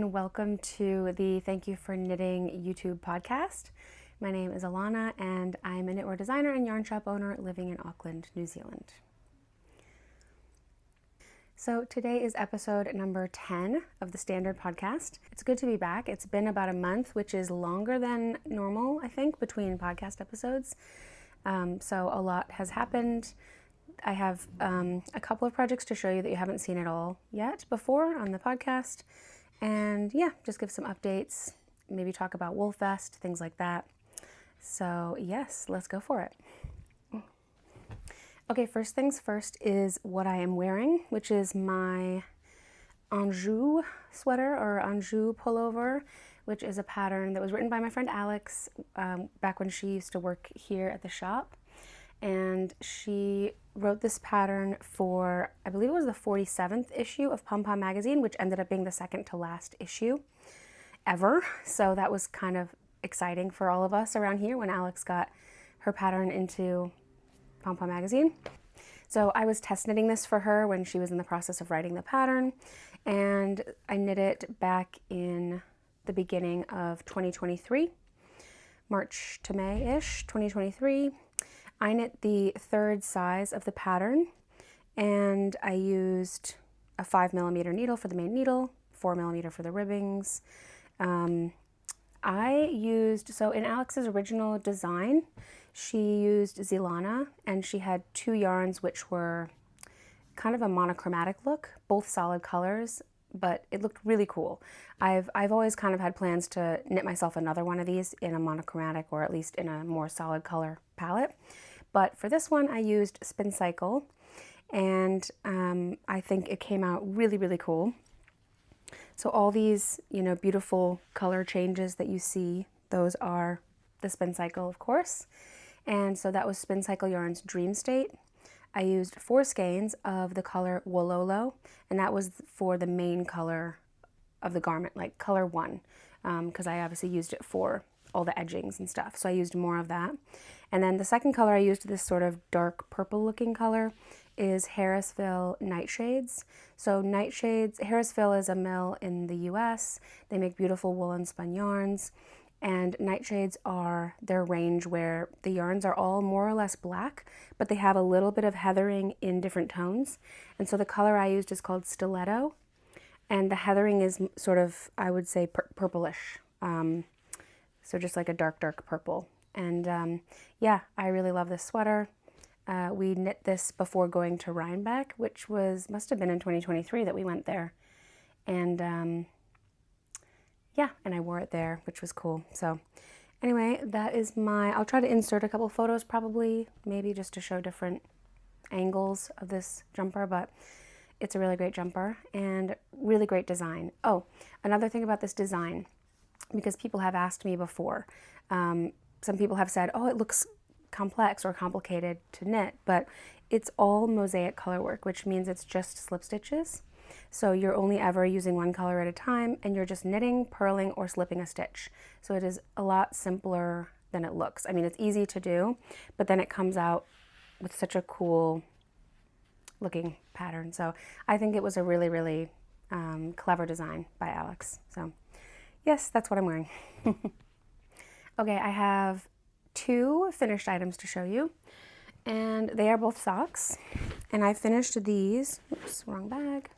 and welcome to the Thank You for Knitting YouTube podcast. My name is Alana and I'm a knitwear designer and yarn shop owner living in Auckland, New Zealand. So today is episode number 10 of the Standard podcast. It's good to be back. It's been about a month, which is longer than normal, I think, between podcast episodes. So a lot has happened. I have a couple of projects to show you that you haven't seen at all yet before on the podcast. And yeah, just give some updates, maybe talk about Woolfest, things like that. So yes, let's go for it. Okay, first things first is what I am wearing, which is my Anjou sweater or Anjou Pullover, which is a pattern that was written by my friend Alex back when she used to work here at the shop. And she wrote this pattern for, I believe it was the 47th issue of Pom Pom magazine, which ended up being the second to last issue ever. So that was kind of exciting for all of us around here when Alex got her pattern into Pom Pom magazine. So I was test knitting this for her when she was in the process of writing the pattern, and I knit it back in the beginning of 2023, March to May-ish, 2023. I knit the third size of the pattern, and I used a 5mm needle for the main needle, 4mm for the ribbings. So in Alex's original design, she used Zelana, and she had two yarns which were kind of a monochromatic look, both solid colors, but it looked really cool. I've always kind of had plans to knit myself another one of these in a monochromatic or at least in a more solid color palette. But for this one, I used Spincycle, and I think it came out really, really cool. So all these, beautiful color changes that you see, those are the Spincycle, of course. And so that was Spincycle Yarn's Dream State. I used 4 skeins of the color Wololo, and that was for the main color of the garment, like color 1, because I obviously used it for all the edgings and stuff. So I used more of that. And then the second color I used, this sort of dark purple looking color, is Harrisville Nightshades. So Nightshades, Harrisville is a mill in the US. They make beautiful woolen spun yarns. And Nightshades are their range where the yarns are all more or less black, but they have a little bit of heathering in different tones. And so the color I used is called Stiletto. And the heathering is sort of, I would say, purplish. So just like a dark, dark purple. And yeah, I really love this sweater. We knit this before going to Rhinebeck, which must have been in 2023 that we went there. And yeah, and I wore it there, which was cool. So anyway, that is I'll try to insert a couple photos probably, maybe just to show different angles of this jumper, but it's a really great jumper and really great design. Oh, another thing about this design, because people have asked me before, some people have said, oh, it looks complex or complicated to knit, but it's all mosaic color work, which means it's just slip stitches. So you're only ever using one color at a time, and you're just knitting, purling, or slipping a stitch. So it is a lot simpler than it looks. I mean, it's easy to do, but then it comes out with such a cool looking pattern. So I think it was a really, really clever design by Alex. So yes, that's what I'm wearing. Okay, I have 2 finished items to show you, and they are both socks. And I finished these, oops, wrong bag.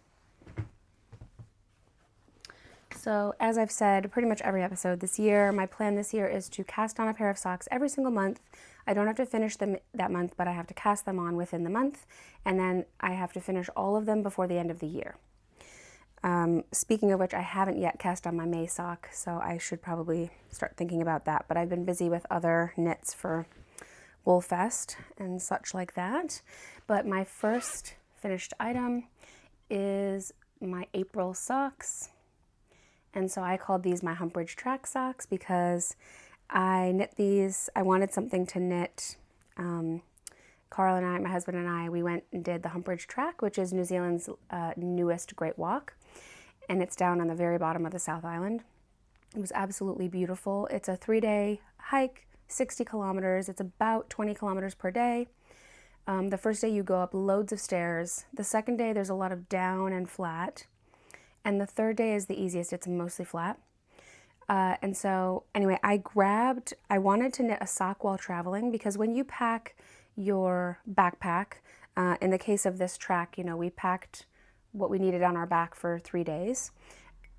So as I've said pretty much every episode this year, my plan this year is to cast on a pair of socks every single month. I don't have to finish them that month, but I have to cast them on within the month, and then I have to finish all of them before the end of the year. Speaking of which, I haven't yet cast on my May sock, so I should probably start thinking about that, but I've been busy with other knits for Woolfest and such like that. But my first finished item is my April socks. And so I called these my Humpridge Track socks because I knit these. I wanted something to knit. Carl and I, my husband and I, we went and did the Humpridge Track, which is New Zealand's newest Great Walk. And it's down on the very bottom of the South Island. It was absolutely beautiful. It's a 3-day hike, 60 kilometers. It's about 20 kilometers per day. The first day you go up loads of stairs. The second day there's a lot of down and flat. and the third day is the easiest. It's mostly flat. And so anyway, I wanted to knit a sock while traveling, because when you pack your backpack, in the case of this track, you know, we packed what we needed on our back for 3 days.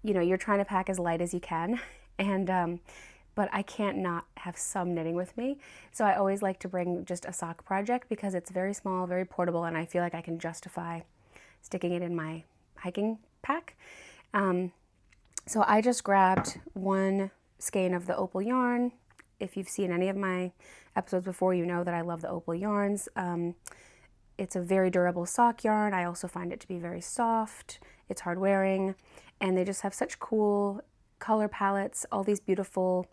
You know, you're trying to pack as light as you can, and but I can't not have some knitting with me. So I always like to bring just a sock project, because it's very small, very portable, and I feel like I can justify sticking it in my hiking pack. So I just grabbed one skein of the Opal yarn. If you've seen any of my episodes before, you know that I love the Opal yarns. It's a very durable sock yarn. I also find it to be very soft. It's hard wearing, and they just have such cool color palettes, all these beautiful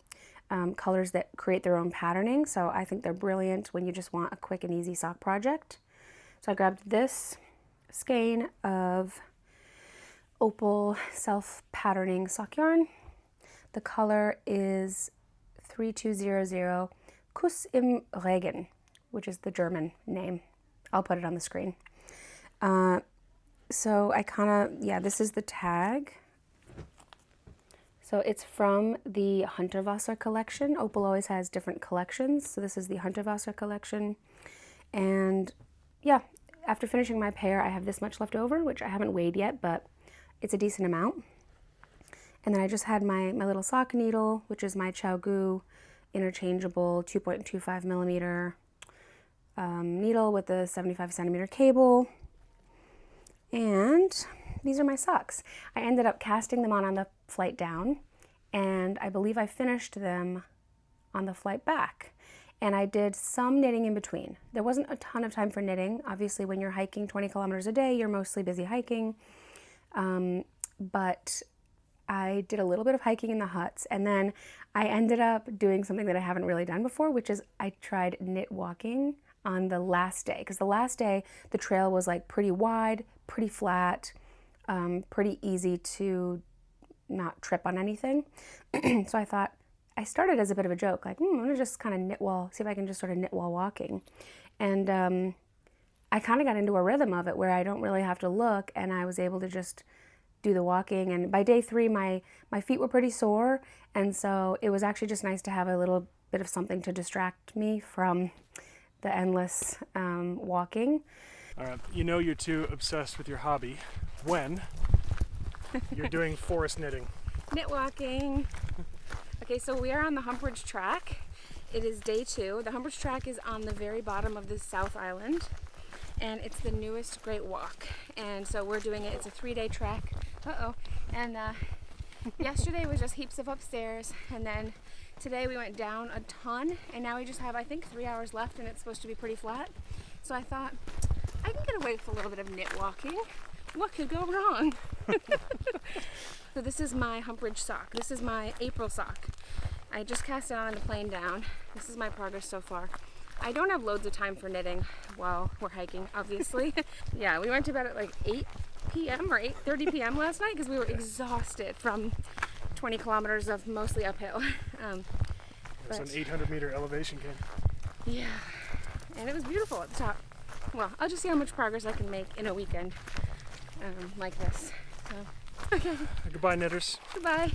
colors that create their own patterning. So I think they're brilliant when you just want a quick and easy sock project. So I grabbed this skein of Opal self-patterning sock yarn. The color is 3200 Kuss im Regen, which is the German name. I'll put it on the screen. So I kind of, yeah, this is the tag. So it's from the Hundertwasser collection. Opal always has different collections. So this is the Hundertwasser collection. And yeah, after finishing my pair, I have this much left over, which I haven't weighed yet, but it's a decent amount. And then I just had my little sock needle, which is my Gu interchangeable 2.25 millimeter needle with a 75 centimeter cable. And these are my socks. I ended up casting them on the flight down, and I believe I finished them on the flight back. And I did some knitting in between. There wasn't a ton of time for knitting. Obviously, when you're hiking 20 kilometers a day, you're mostly busy hiking. But I did a little bit of hiking in the huts, and then I ended up doing something that I haven't really done before, which is I tried knit walking on the last day, because the last day the trail was like pretty wide, pretty flat, pretty easy to not trip on anything. So I thought, I started as a bit of a joke, like, I'm gonna just kind of knit while, see if I can just sort of knit while walking. And I kind of got into a rhythm of it where I don't really have to look, and I was able to just do the walking. And by day 3, my feet were pretty sore, and so it was actually just nice to have a little bit of something to distract me from the endless walking. All right, you know you're too obsessed with your hobby when you're doing forest knitting. Knit walking. Okay, so we are on the Humpridge Track. It is day 2. The Humpridge Track is on the very bottom of the South Island, and it's the newest great walk. And so we're doing it. It's a 3-day track. And yesterday was just heaps of upstairs, and then today we went down a ton, and now we just have, I think, 3 hours left, and it's supposed to be pretty flat. So I thought, I can get away with a little bit of knit walking. What could go wrong? So this is my Humpridge sock. This is my April sock. I just cast it on the plane down. This is my progress so far. I don't have loads of time for knitting while we're hiking, obviously. Yeah, we went to bed at like 8 p.m. or 8:30 p.m. last night because we were exhausted from 20 kilometers of mostly uphill. It's an 800-meter elevation camp. Yeah, and it was beautiful at the top. Well, I'll just see how much progress I can make in a weekend like this. So, okay. Goodbye, knitters. Goodbye.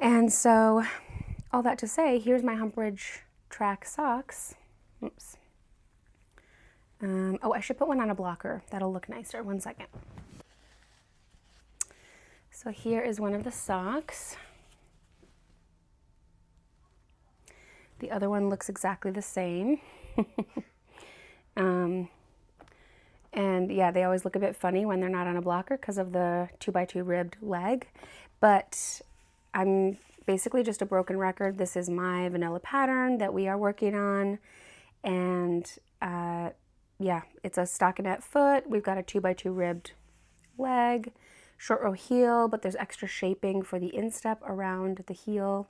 And so, all that to say, here's my Humpridge Track socks. Oops. Oh, I should put one on a blocker. That'll look nicer. 1 second. So here is one of the socks. The other one looks exactly the same. And yeah, they always look a bit funny when they're not on a blocker because of the 2x2 ribbed leg. But I'm basically just a broken record. This is my vanilla pattern that we are working on. And yeah, it's a stockinette foot. We've got a 2x2 ribbed leg, short row heel, but there's extra shaping for the instep around the heel.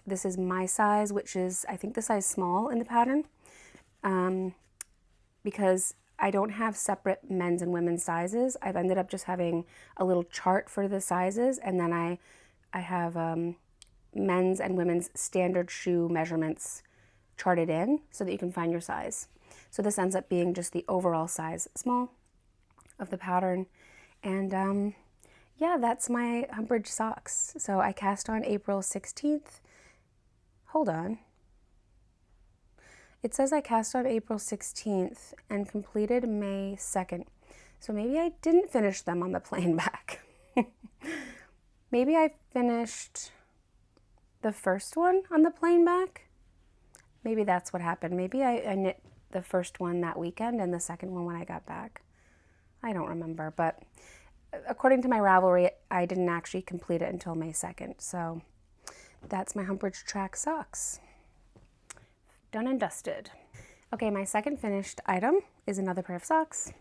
This is my size, which is, I think, the size small in the pattern, because I don't have separate men's and women's sizes. I've ended up just having a little chart for the sizes, and then I have men's and women's standard shoe measurements charted in so that you can find your size. So this ends up being just the overall size small of the pattern. And yeah, that's my Humpridge socks. So I cast on April 16th. Hold on. It says I cast on April 16th and completed May 2nd. So maybe I didn't finish them on the plain back. Maybe I finished the first one on the plain back. Maybe that's what happened. Maybe I knit the first one that weekend and the second one when I got back. I don't remember, but according to my Ravelry, I didn't actually complete it until May 2nd. So that's my Humpridge Track socks. Done and dusted. Okay, my second finished item is another pair of socks.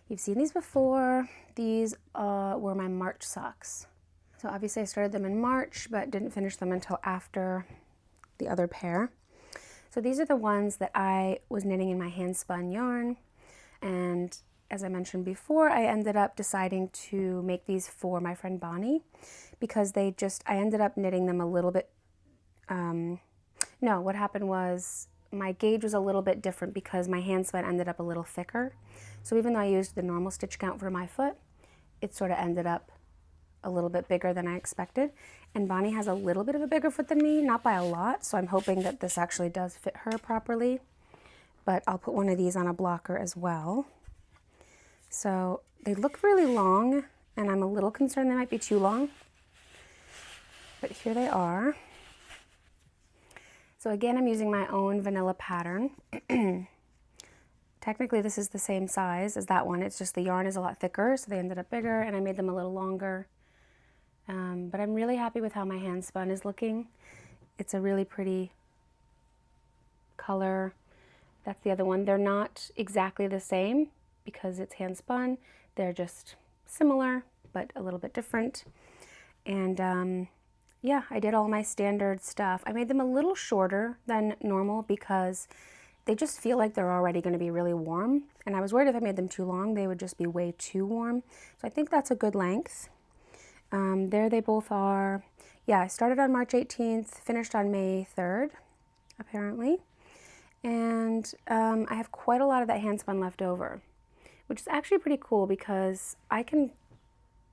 You've seen these before. These were my March socks. So obviously I started them in March, but didn't finish them until after the other pair. So these are the ones that I was knitting in my hand spun yarn. And as I mentioned before, I ended up deciding to make these for my friend Bonnie because I ended up knitting them a little bit, no, what happened was my gauge was a little bit different because my hand spun ended up a little thicker. So even though I used the normal stitch count for my foot, it sort of ended up a little bit bigger than I expected. And Bonnie has a little bit of a bigger foot than me, not by a lot, so I'm hoping that this actually does fit her properly. But I'll put one of these on a blocker as well. So they look really long, and I'm a little concerned they might be too long. But here they are. So again, I'm using my own vanilla pattern. Technically, this is the same size as that one. It's just the yarn is a lot thicker, so they ended up bigger, and I made them a little longer. But I'm really happy with how my hand spun is looking. It's a really pretty color. That's the other one. They're not exactly the same because it's hand spun. They're just similar, but a little bit different. And yeah, I did all my standard stuff. I made them a little shorter than normal because they just feel like they're already going to be really warm. And I was worried if I made them too long, they would just be way too warm. So I think that's a good length. There they both are. Yeah, I started on March 18th, finished on May 3rd, apparently. And I have quite a lot of that hand spun left over, which is actually pretty cool because I can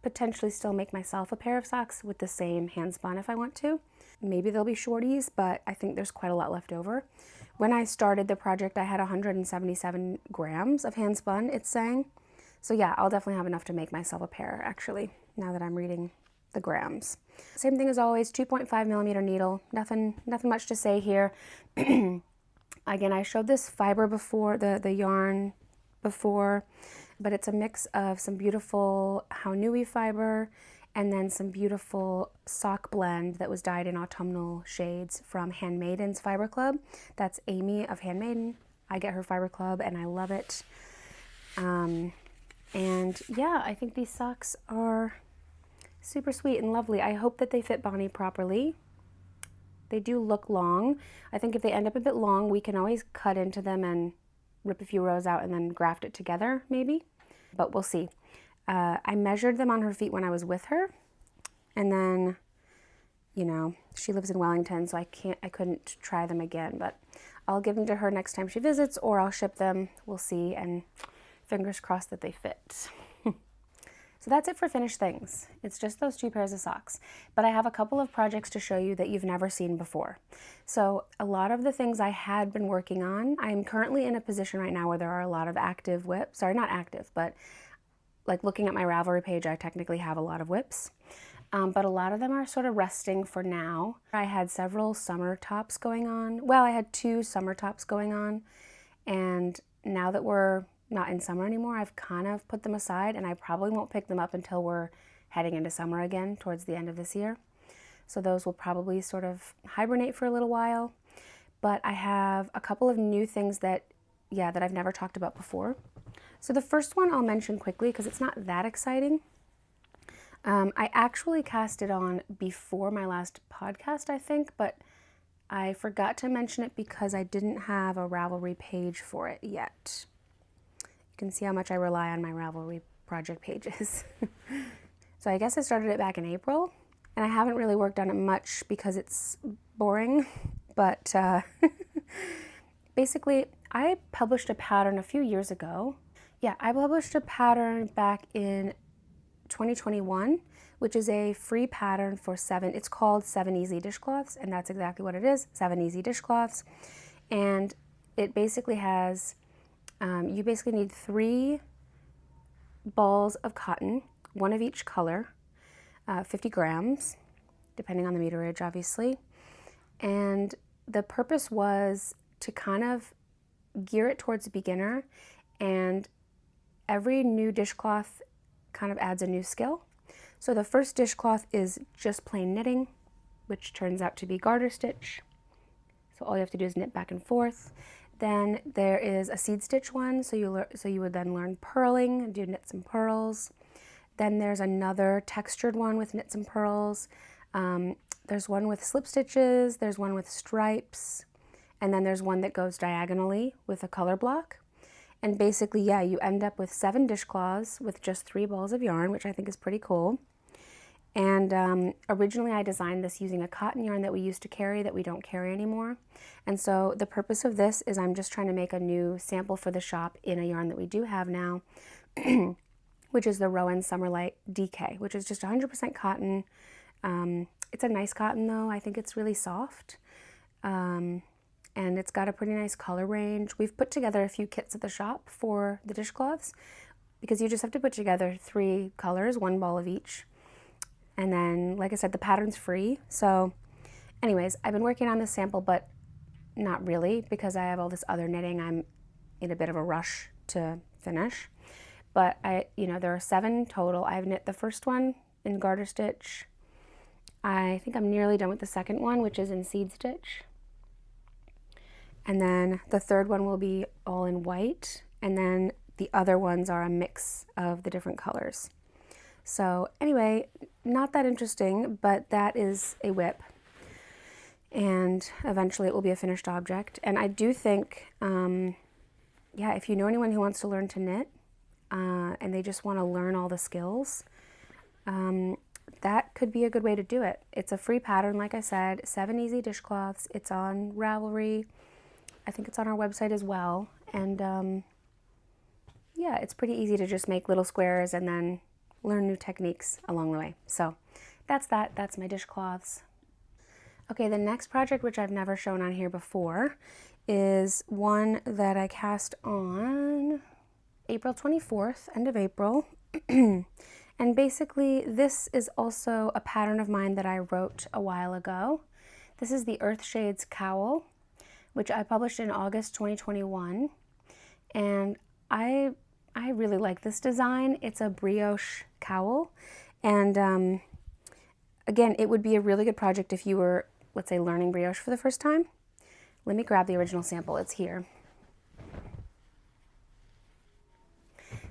potentially still make myself a pair of socks with the same hand spun if I want to. Maybe they'll be shorties, but I think there's quite a lot left over. When I started the project, I had 177 grams of hand spun, it's saying. So yeah, I'll definitely have enough to make myself a pair, actually, now that I'm reading the grams. Same thing as always, 2.5 millimeter needle. Nothing much to say here. Again, I showed this fiber before, the yarn before, but it's a mix of some beautiful Haunui fiber and then some beautiful sock blend that was dyed in autumnal shades from Handmaiden's Fiber Club. That's Amy of Handmaiden. I get her fiber club and I love it. And yeah, I think these socks are super sweet and lovely. I hope that they fit Bonnie properly. They do look long. I think if they end up a bit long, we can always cut into them and rip a few rows out and then graft it together, maybe. But we'll see. I measured them on her feet when I was with her. And then, you know, she lives in Wellington, so I couldn't try them again. But I'll give them to her next time she visits, or I'll ship them. We'll see, and fingers crossed that they fit. So that's it for finished things. It's just those 2 pairs of socks. But I have a couple of projects to show you that you've never seen before. So a lot of the things I had been working on, I'm currently in a position right now where there are a lot of active whips. Sorry, not active, but like looking at my Ravelry page, I technically have a lot of whips. But a lot of them are sort of resting for now. I had several summer tops going on. Well, I had 2 summer tops going on. And now that we're not in summer anymore, I've kind of put them aside, and I probably won't pick them up until we're heading into summer again towards the end of this year. So those will probably sort of hibernate for a little while. But I have a couple of new things that I've never talked about before. So the first one I'll mention quickly because it's not that exciting. I actually cast it on before my last podcast, I think, but I forgot to mention it because I didn't have a Ravelry page for it yet. You can see how much I rely on my Ravelry project pages. So I guess I started it back in April, and I haven't really worked on it much because it's boring, but basically I published a pattern a few years ago. Yeah, I published a pattern back in 2021, which is a free pattern for it's called 7 Easy Dishcloths, and that's exactly what it is, 7 Easy Dishcloths. And it basically has, you basically need 3 balls of cotton, 1 of each color, 50 grams, depending on the meterage, obviously. And the purpose was to kind of gear it towards a beginner, and every new dishcloth kind of adds a new skill. So the first dishcloth is just plain knitting, which turns out to be garter stitch. So all you have to do is knit back and forth. Then there is a seed stitch one, so you would then learn purling and do knits and purls. Then there's another textured one with knits and purls. There's one with slip stitches, there's one with stripes, and then there's one that goes diagonally with a color block. And basically, you end up with 7 dishcloths with just 3 balls of yarn, which I think is pretty cool. And originally I designed this using a cotton yarn that we used to carry that we don't carry anymore. And so the purpose of this is I'm just trying to make a new sample for the shop in a yarn that we do have now, which is the Rowan Summerlite DK, which is just 100% cotton. It's a nice cotton though. I think it's really soft. And it's got a pretty nice color range. We've put together a few kits at the shop for the dishcloths because you just have to put together 3 colors, 1 ball of each. And then, like I said, the pattern's free. So anyways, I've been working on this sample, but not really because I have all this other knitting. I'm in a bit of a rush to finish. But there are 7 total. I've knit the first one in garter stitch. I think I'm nearly done with the second one, which is in seed stitch. And then the third one will be all in white. And then the other ones are a mix of the different colors. So anyway, not that interesting, but that is a whip. And eventually it will be a finished object. And I do think, if you know anyone who wants to learn to knit, and they just want to learn all the skills, that could be a good way to do it. It's a free pattern, like I said, 7 Easy Dishcloths. It's on Ravelry. I think it's on our website as well. And it's pretty easy to just make little squares and then learn new techniques along the way. So that's that. That's my dishcloths. Okay, the next project, which I've never shown on here before, is one that I cast on April 24th, end of April. And basically, this is also a pattern of mine that I wrote a while ago. This is the Earthshades Cowl, which I published in August 2021. And I really like this design. It's a brioche cowl. And again, it would be a really good project if you were, let's say, learning brioche for the first time. Let me grab the original sample. It's here.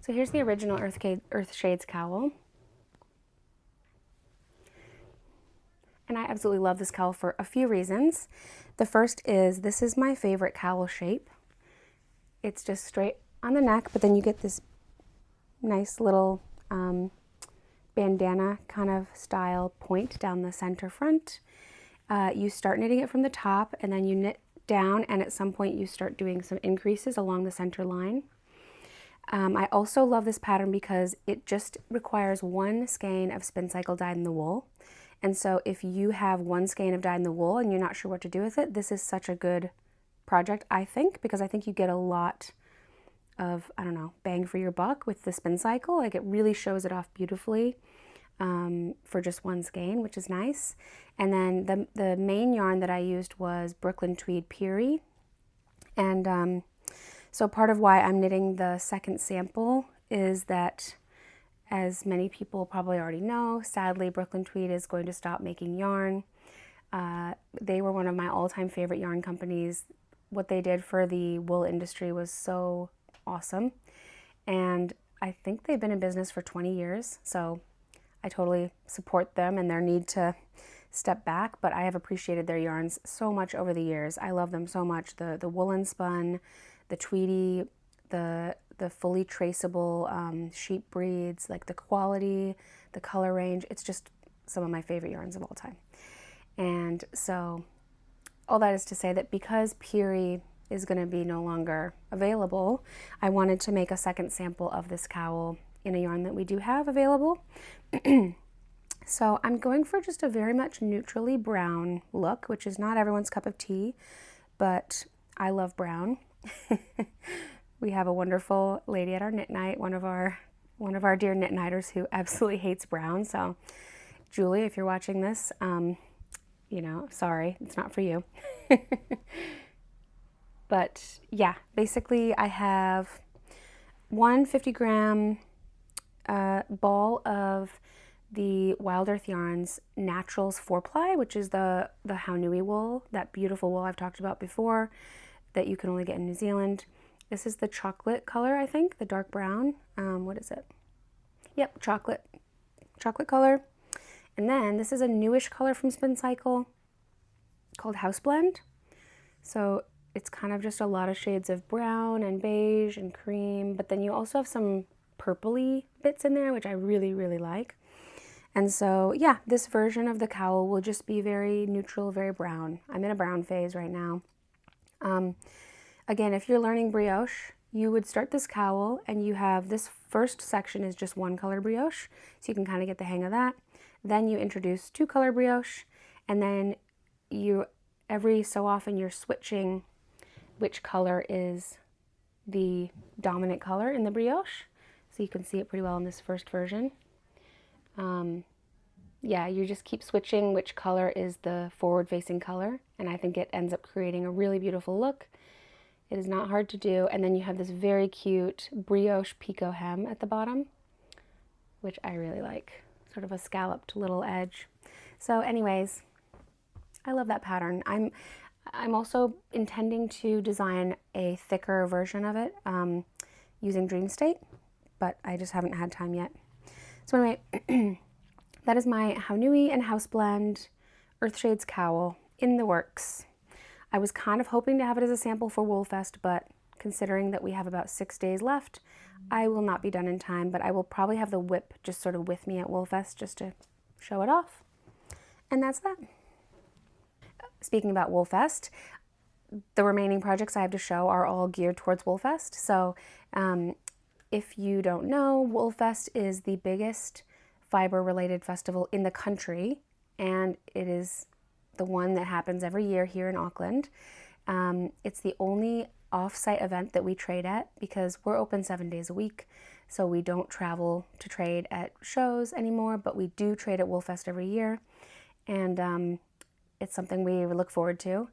So here's the original Earthshades cowl. And I absolutely love this cowl for a few reasons. The first is this is my favorite cowl shape. It's just straight on the neck, but then you get this nice little bandana kind of style point down the center front. You start knitting it from the top and then you knit down, and at some point you start doing some increases along the center line. I also love this pattern because it just requires 1 skein of Spincycle dyed in the wool. And so if you have 1 skein of dyed in the wool and you're not sure what to do with it, this is such a good project, I think, because I think you get a lot of, bang for your buck with the Spincycle. Like, it really shows it off beautifully for just 1 skein, which is nice. And then the main yarn that I used was Brooklyn Tweed Peary. And so part of why I'm knitting the second sample is that As many people probably already know, sadly, Brooklyn Tweed is going to stop making yarn. They were one of my all-time favorite yarn companies. What they did for the wool industry was so awesome. And I think they've been in business for 20 years, so I totally support them and their need to step back, but I have appreciated their yarns so much over the years. I love them so much. The woolen spun, the tweedy, the fully traceable sheep breeds, like the quality, the color range. It's just some of my favorite yarns of all time. And so all that is to say that because Peary is going to be no longer available, I wanted to make a second sample of this cowl in a yarn that we do have available. So I'm going for just a very much neutrally brown look, which is not everyone's cup of tea, but I love brown. We have a wonderful lady at our knit night, one of our dear knit nighters who absolutely hates brown. So Julie, if you're watching this, you know, sorry, it's not for you. But yeah, basically I have one 50-gram ball of the Wild Earth Yarns Naturals 4-ply, which is the Haunui wool, that beautiful wool I've talked about before that you can only get in New Zealand. This is the chocolate color, I think, the dark brown. What is it? Yep, chocolate color. And then this is a newish color from Spincycle called House Blend. So it's kind of just a lot of shades of brown and beige and cream, but then you also have some purpley bits in there, which I really, really like. And so, yeah, this version of the cowl will just be very neutral, very brown. I'm in a brown phase right now. Again, if you're learning brioche, you would start this cowl and you have this first section is just one color brioche, so you can kind of get the hang of that. Then you introduce 2-color brioche, and then you, every so often, you're switching which color is the dominant color in the brioche. So you can see it pretty well in this first version. Yeah, you just keep switching which color is the forward-facing color, and I think it ends up creating a really beautiful look. It is not hard to do, and then you have this very cute brioche picot hem at the bottom, which I really like, sort of a scalloped little edge. So anyways, I love that pattern. I'm also intending to design a thicker version of it using Dream State, but I just haven't had time yet. So anyway, that is my Haunui and House Blend Earthshades cowl in the works. I was kind of hoping to have it as a sample for Woolfest, but considering that we have about 6 days left, I will not be done in time, but I will probably have the whip just sort of with me at Woolfest just to show it off. And that's that. Speaking about Woolfest, the remaining projects I have to show are all geared towards Woolfest. So if you don't know, Woolfest is the biggest fiber-related festival in the country, and it is the one that happens every year here in Auckland. It's the only off-site event that we trade at because we're open 7 days a week, so we don't travel to trade at shows anymore, but we do trade at Woolfest every year, and it's something we look forward to.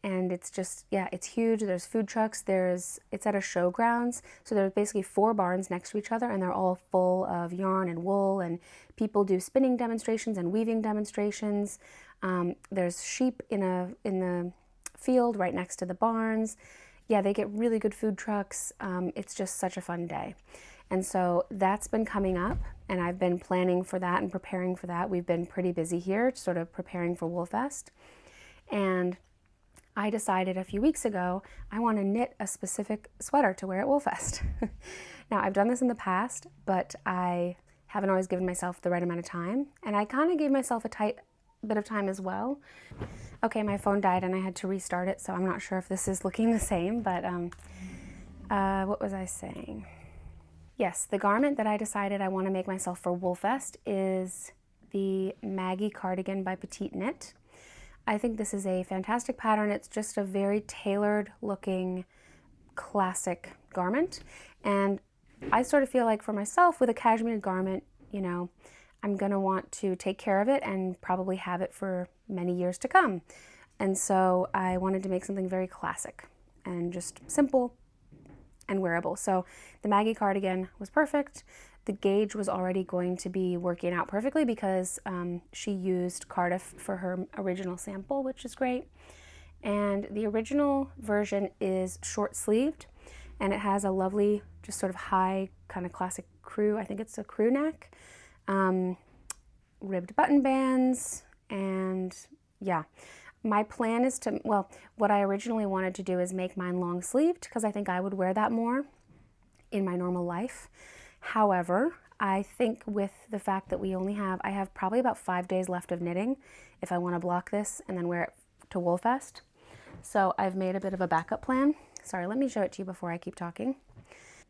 And it's just, yeah, it's huge. There's food trucks, it's at a showgrounds. So there's basically 4 barns next to each other, and they're all full of yarn and wool, and people do spinning demonstrations and weaving demonstrations. There's sheep in the field right next to the barns. Yeah, they get really good food trucks. It's just such a fun day. And so that's been coming up, and I've been planning for that and preparing for that. We've been pretty busy here, sort of preparing for Woolfest. And I decided a few weeks ago I want to knit a specific sweater to wear at Woolfest. Now, I've done this in the past, but I haven't always given myself the right amount of time, and I kind of gave myself a tight bit of time as well. Okay, my phone died and I had to restart it, so I'm not sure if this is looking the same, but what was I saying? Yes, the garment that I decided I want to make myself for Woolfest is the Maggie Cardigan by Petite Knit. I think this is a fantastic pattern. It's just a very tailored looking classic garment. And I sort of feel like for myself with a cashmere garment, you know, I'm gonna want to take care of it and probably have it for many years to come. And so I wanted to make something very classic and just simple and wearable. So the Maggie cardigan was perfect. The gauge was already going to be working out perfectly because she used Cardiff for her original sample, which is great. And the original version is short sleeved, and it has a lovely, just sort of high, kind of classic crew, I think it's a crew neck, ribbed button bands, and yeah. My plan is to, well, what I originally wanted to do is make mine long sleeved because I think I would wear that more in my normal life. However, I think with the fact that I have probably about 5 days left of knitting if I want to block this and then wear it to Woolfest. So I've made a bit of a backup plan. Sorry, let me show it to you before I keep talking.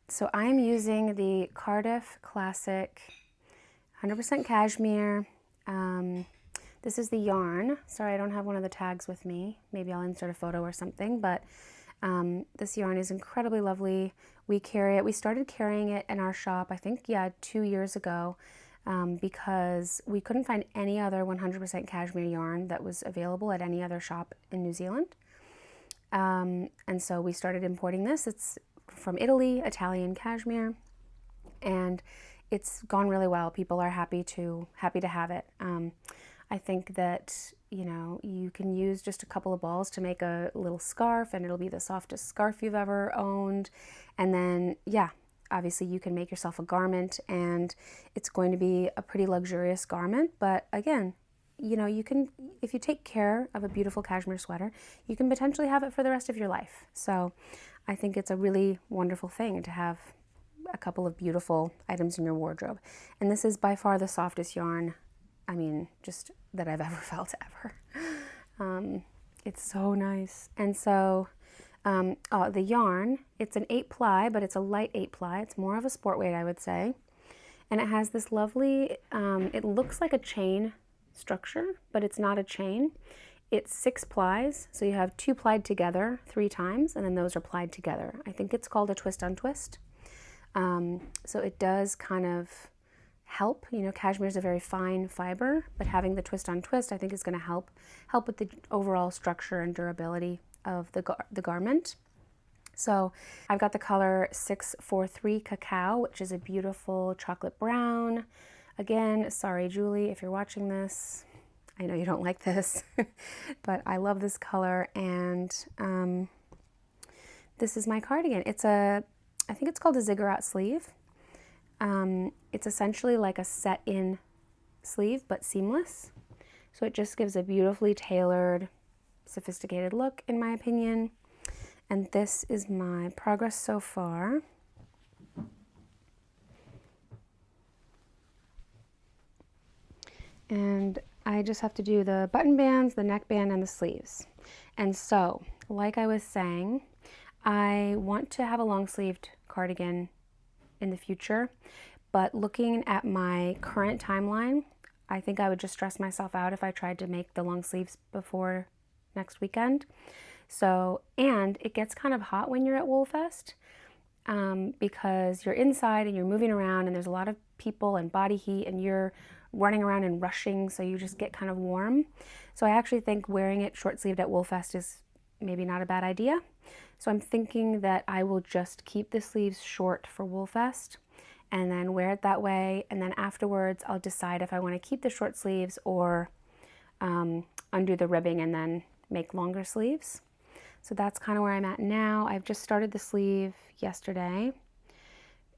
So I'm using the Cardiff Classic 100% cashmere. This is the yarn. Sorry, I don't have one of the tags with me. Maybe I'll insert a photo or something, but this yarn is incredibly lovely. We carry it. We started carrying it in our shop, I think, 2 years ago, because we couldn't find any other 100% cashmere yarn that was available at any other shop in New Zealand. And so we started importing this. It's from Italy, Italian cashmere, and it's gone really well. People are happy to have it. I think that, you know, you can use just a couple of balls to make a little scarf, and it'll be the softest scarf you've ever owned. And then, yeah, obviously you can make yourself a garment, and it's going to be a pretty luxurious garment. But again, you know, you can, if you take care of a beautiful cashmere sweater, you can potentially have it for the rest of your life. So I think it's a really wonderful thing to have a couple of beautiful items in your wardrobe. And this is by far the softest yarn, I mean, just that I've ever felt ever. It's so nice. And so the yarn, it's an 8-ply, but it's a light 8-ply. It's more of a sport weight, I would say. And it has this lovely, it looks like a chain structure, but it's not a chain. It's 6 plies, so you have 2 plied together 3 times, and then those are plied together. I think it's called a twist untwist. So it does kind of help. You know, cashmere is a very fine fiber, but having the twist on twist, I think, is going to help with the overall structure and durability of the garment. So I've got the color 643 Cacao, which is a beautiful chocolate brown. Again, sorry, Julie, if you're watching this, I know you don't like this, but I love this color, and this is my cardigan. I think it's called a ziggurat sleeve. It's essentially like a set-in sleeve, but seamless. So it just gives a beautifully tailored, sophisticated look, in my opinion. And this is my progress so far. And I just have to do the button bands, the neckband, and the sleeves. And so, like I was saying, I want to have a long-sleeved cardigan in the future, but looking at my current timeline, I think I would just stress myself out if I tried to make the long sleeves before next weekend. So, and it gets kind of hot when you're at Woolfest, because you're inside and you're moving around and there's a lot of people and body heat and you're running around and rushing, so you just get kind of warm. So I actually think wearing it short sleeved at Woolfest is maybe not a bad idea. So I'm thinking that I will just keep the sleeves short for Woolfest and then wear it that way, and then afterwards I'll decide if I want to keep the short sleeves or undo the ribbing and then make longer sleeves. So that's kind of where I'm at now. I've just started the sleeve yesterday,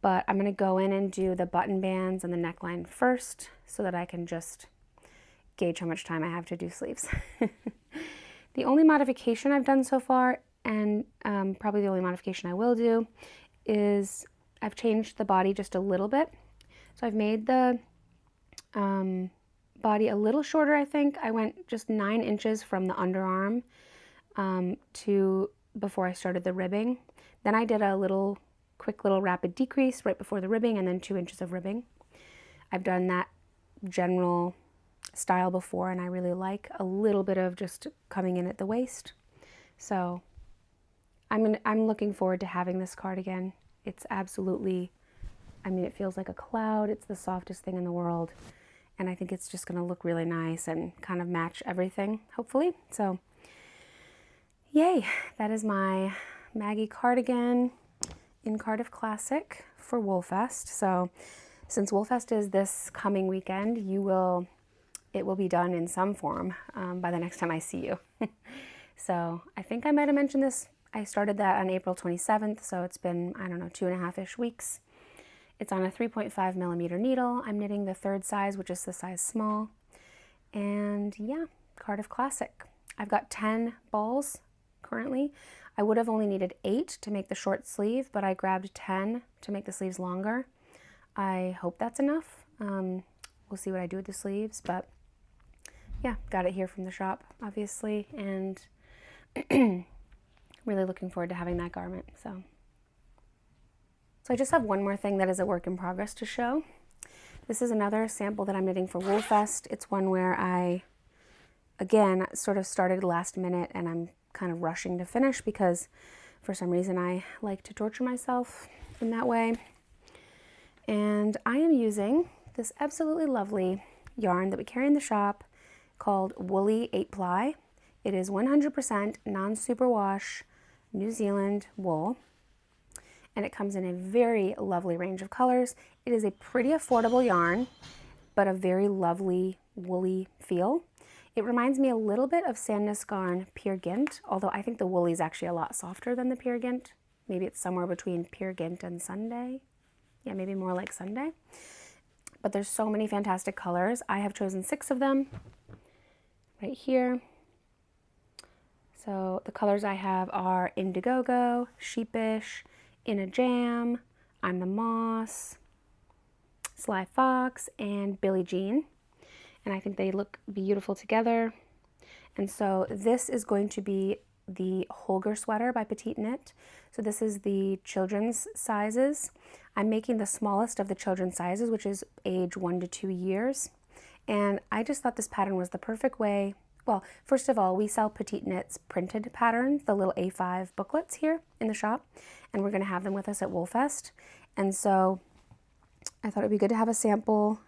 but I'm going to go in and do the button bands and the neckline first so that I can just gauge how much time I have to do sleeves. The only modification I've done so far, and probably the only modification I will do, is I've changed the body just a little bit. So I've made the body a little shorter, I think. I went just 9 inches from the underarm to before I started the ribbing. Then I did a quick little rapid decrease right before the ribbing, and then 2 inches of ribbing. I've done that general style before, and I really like a little bit of just coming in at the waist. So I'm looking forward to having this cardigan. It's absolutely, I mean, it feels like a cloud. It's the softest thing in the world, and I think it's just going to look really nice and kind of match everything, hopefully. So yay, that is my Maggie cardigan in Cardiff Classic for Woolfest. So since Woolfest is this coming weekend, it will be done in some form by the next time I see you. So I think I might have mentioned this. I started that on April 27th, so it's been, I don't know, 2.5-ish weeks. It's on a 3.5 millimeter needle. I'm knitting the 3rd size, which is the size small. And yeah, Cardiff Classic. I've got 10 balls currently. I would have only needed 8 to make the short sleeve, but I grabbed 10 to make the sleeves longer. I hope that's enough. We'll see what I do with the sleeves, but yeah, got it here from the shop, obviously, and really looking forward to having that garment. So I just have one more thing that is a work in progress to show. This is another sample that I'm knitting for Woolfest. It's one where I, again, sort of started last minute and I'm kind of rushing to finish because for some reason I like to torture myself in that way. And I am using this absolutely lovely yarn that we carry in the shop called Woolly 8-ply. It is 100% non-superwash New Zealand wool, and it comes in a very lovely range of colors. It is a pretty affordable yarn, but a very lovely woolly feel. It reminds me a little bit of Sandnes Garn Peer Gynt, although I think the woolly is actually a lot softer than the Peer Gynt. Maybe it's somewhere between Peer Gynt and Sunday. Yeah, maybe more like Sunday. But there's so many fantastic colors. I have chosen 6 of them right here. So the colors I have are Indiegogo, Sheepish, In a Jam, I'm the Moss, Sly Fox, and Billie Jean. And I think they look beautiful together. And so this is going to be the Holger sweater by Petite Knit. So this is the children's sizes. I'm making the smallest of the children's sizes, which is age 1 to 2 years. And I just thought this pattern was the perfect way. Well, first of all, we sell Petite Knit's printed patterns, the little A5 booklets here in the shop, and we're going to have them with us at Woolfest. And so I thought it'd be good to have a sample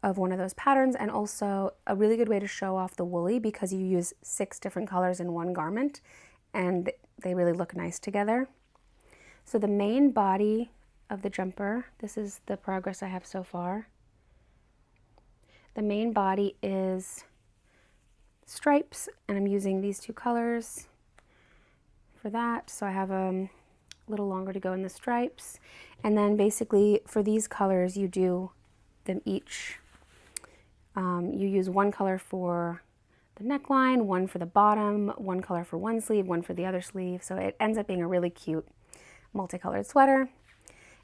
of one of those patterns, and also a really good way to show off the woolly because you use 6 different colors in one garment and they really look nice together. So the main body of the jumper, this is the progress I have so far. The main body is stripes, and I'm using these 2 colors for that. So I have a little longer to go in the stripes. And then basically for these colors, you do them each. You use 1 color for the neckline, 1 for the bottom, 1 color for one sleeve, 1 for the other sleeve. So it ends up being a really cute multicolored sweater.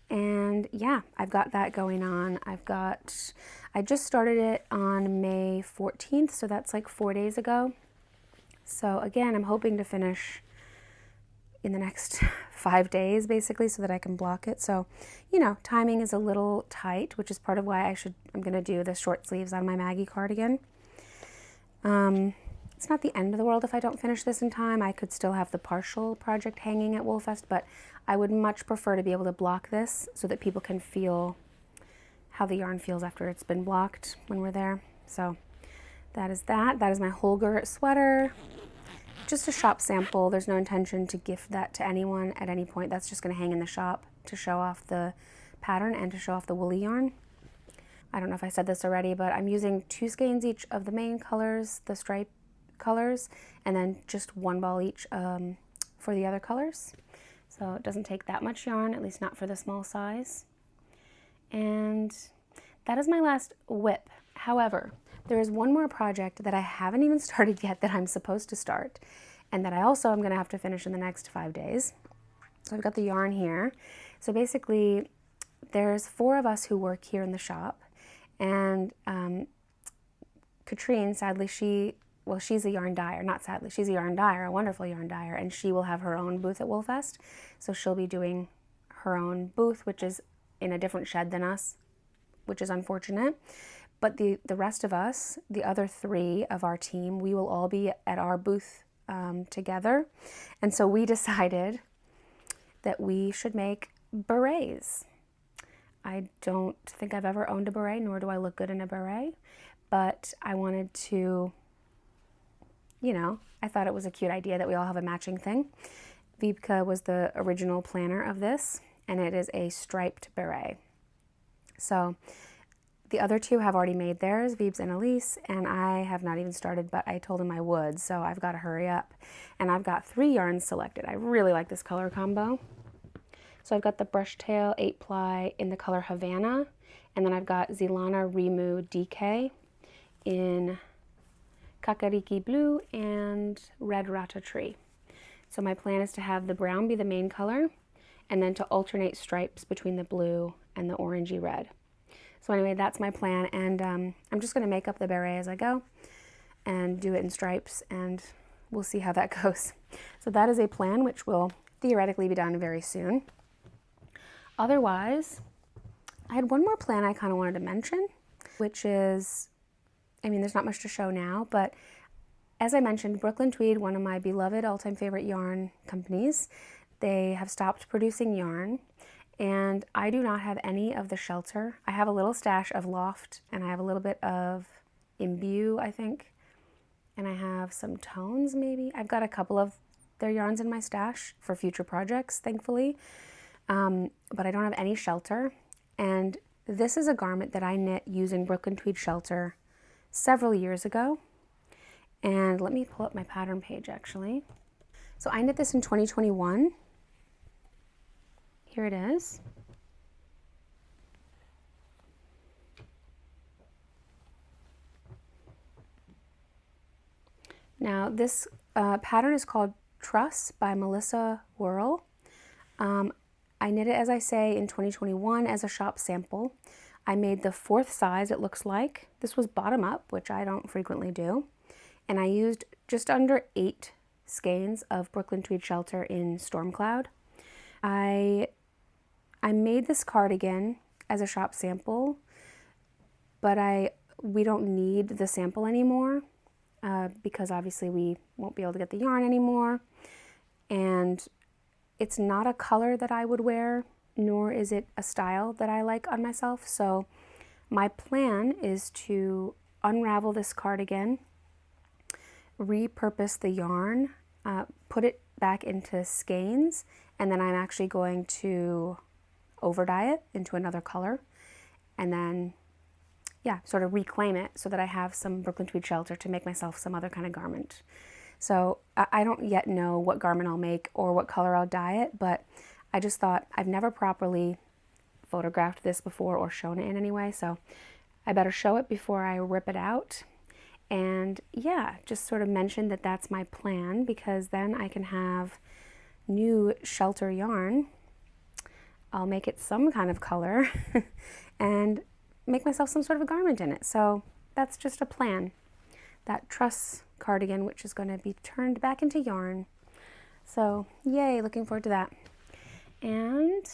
And yeah, I've got that going on. I just started it on May 14th, so that's like 4 days ago. So again, I'm hoping to finish in the next 5 days basically so that I can block it. So, you know, timing is a little tight, which is part of why I'm gonna do the short sleeves on my Maggie cardigan. It's not the end of the world if I don't finish this in time. I could still have the partial project hanging at Woolfest, but I would much prefer to be able to block this so that people can feel how the yarn feels after it's been blocked when we're there. So that is that. That is my Holger sweater. Just a shop sample. There's no intention to gift that to anyone at any point. That's just going to hang in the shop to show off the pattern and to show off the woolly yarn. I don't know if I said this already, but I'm using 2 skeins each of the main colors, the stripe colors, and then just 1 ball each for the other colors. So it doesn't take that much yarn, at least not for the small size. And that is my last whip. However, there is one more project that I haven't even started yet that I'm supposed to start, and that I also am going to have to finish in the next 5 days. So I've got the yarn here. So basically, there's 4 of us who work here in the shop, and Katrine, sadly, she's a yarn dyer, not sadly, she's a yarn dyer, a wonderful yarn dyer, and she will have her own booth at Woolfest. So she'll be doing her own booth, which is in a different shed than us, which is unfortunate. But the rest of us, the other 3 of our team, we will all be at our booth together. And so we decided that we should make berets. I don't think I've ever owned a beret, nor do I look good in a beret, but I wanted to, you know, I thought it was a cute idea that we all have a matching thing. Vibeke was the original planner of this, and it is a striped beret. So the other two have already made theirs, Vibes and Elise, and I have not even started, but I told him I would, so I've got to hurry up. And I've got 3 yarns selected. I really like this color combo. So I've got the Brushtail 8-ply in the color Havana, and then I've got Zilana Rimu DK in Kakariki Blue and Red Rata Tree. So my plan is to have the brown be the main color, and then to alternate stripes between the blue and the orangey red. So anyway, that's my plan, and I'm just going to make up the beret as I go and do it in stripes, and we'll see how that goes. So that is a plan which will theoretically be done very soon. Otherwise, I had one more plan I kind of wanted to mention, which is, I mean, there's not much to show now, but as I mentioned, Brooklyn Tweed, one of my beloved all-time favorite yarn companies, they have stopped producing yarn. And I do not have any of the Shelter. I have a little stash of Loft, and I have a little bit of Imbue, I think. And I have some Tones, maybe. I've got a couple of their yarns in my stash for future projects, thankfully. But I don't have any Shelter. And this is a garment that I knit using Brooklyn Tweed Shelter several years ago. And let me pull up my pattern page, actually. So I knit this in 2021. Here it is. Now this pattern is called Truss by Melissa Whirl. I knit it, as I say, in 2021 as a shop sample. I made the 4th size, it looks like. This was bottom up, which I don't frequently do. And I used just under 8 skeins of Brooklyn Tweed Shelter in Storm Cloud. I made this cardigan as a shop sample, but we don't need the sample anymore because obviously we won't be able to get the yarn anymore. And it's not a color that I would wear, nor is it a style that I like on myself. So my plan is to unravel this cardigan, repurpose the yarn, put it back into skeins, and then I'm actually going to over dye it into another color, and then sort of reclaim it so that I have some Brooklyn Tweed Shelter to make myself some other kind of garment. So I don't yet know what garment I'll make or what color I'll dye it, but I just thought I've never properly photographed this before or shown it in any way, so I better show it before I rip it out. And yeah, just sort of mention that that's my plan, because then I can have new Shelter yarn. I'll make it some kind of color and make myself some sort of a garment in it. So that's just a plan. That truss cardigan, which is going to be turned back into yarn. So yay, looking forward to that. And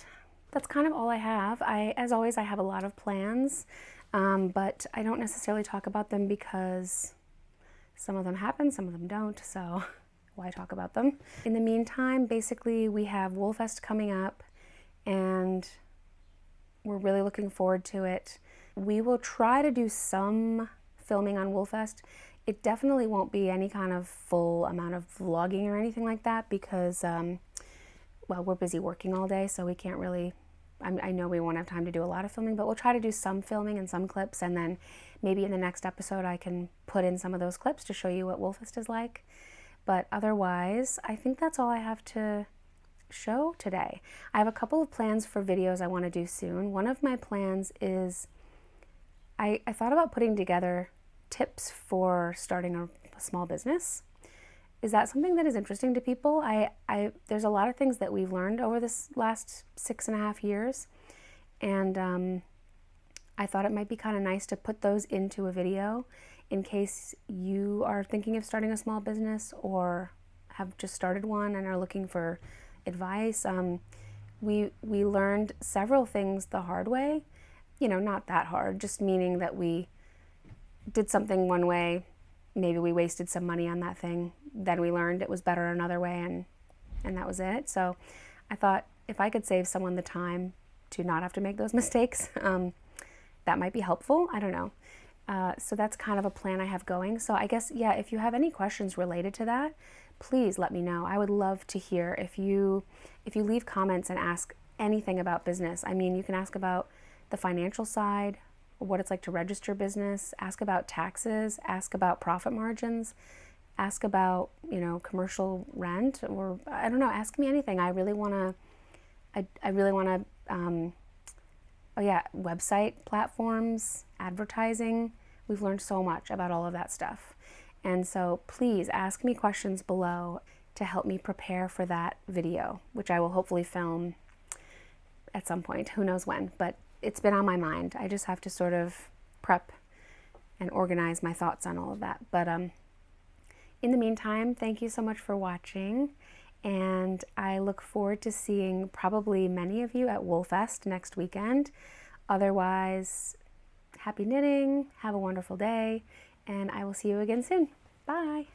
that's kind of all I have. As always, I have a lot of plans, but I don't necessarily talk about them because some of them happen, some of them don't, so why talk about them? In the meantime, basically we have Woolfest coming up, and we're really looking forward to it. We will try to do some filming on Woolfest. It definitely won't be any kind of full amount of vlogging or anything like that because, well, we're busy working all day, so we can't really, I know we won't have time to do a lot of filming, but we'll try to do some filming and some clips, and then maybe in the next episode I can put in some of those clips to show you what Woolfest is like. But otherwise, I think that's all I have to show today. I have a couple of plans for videos I want to do soon. One of my plans is I thought about putting together tips for starting a small business. Is that something that is interesting to people? There's a lot of things that we've learned over this last 6.5 years, and I thought it might be kind of nice to put those into a video in case you are thinking of starting a small business or have just started one and are looking for advice. We learned several things the hard way. You know, not that hard, just meaning that we did something one way, maybe we wasted some money on that thing, then we learned it was better another way, and that was it. So I thought if I could save someone the time to not have to make those mistakes, that might be helpful. I don't know. So that's kind of a plan I have going. So I guess, yeah, if you have any questions related to that, please let me know. I would love to hear if you leave comments and ask anything about business. I mean, you can ask about the financial side, what it's like to register business, ask about taxes, ask about profit margins, ask about, you know, commercial rent, or I don't know, ask me anything. I really want to, oh yeah, website platforms, advertising. We've learned so much about all of that stuff. And so please ask me questions below to help me prepare for that video, which I will hopefully film at some point, who knows when, but it's been on my mind. I just have to sort of prep and organize my thoughts on all of that. But in the meantime, thank you so much for watching, and I look forward to seeing probably many of you at Woolfest next weekend. Otherwise, happy knitting, have a wonderful day, and I will see you again soon. Bye!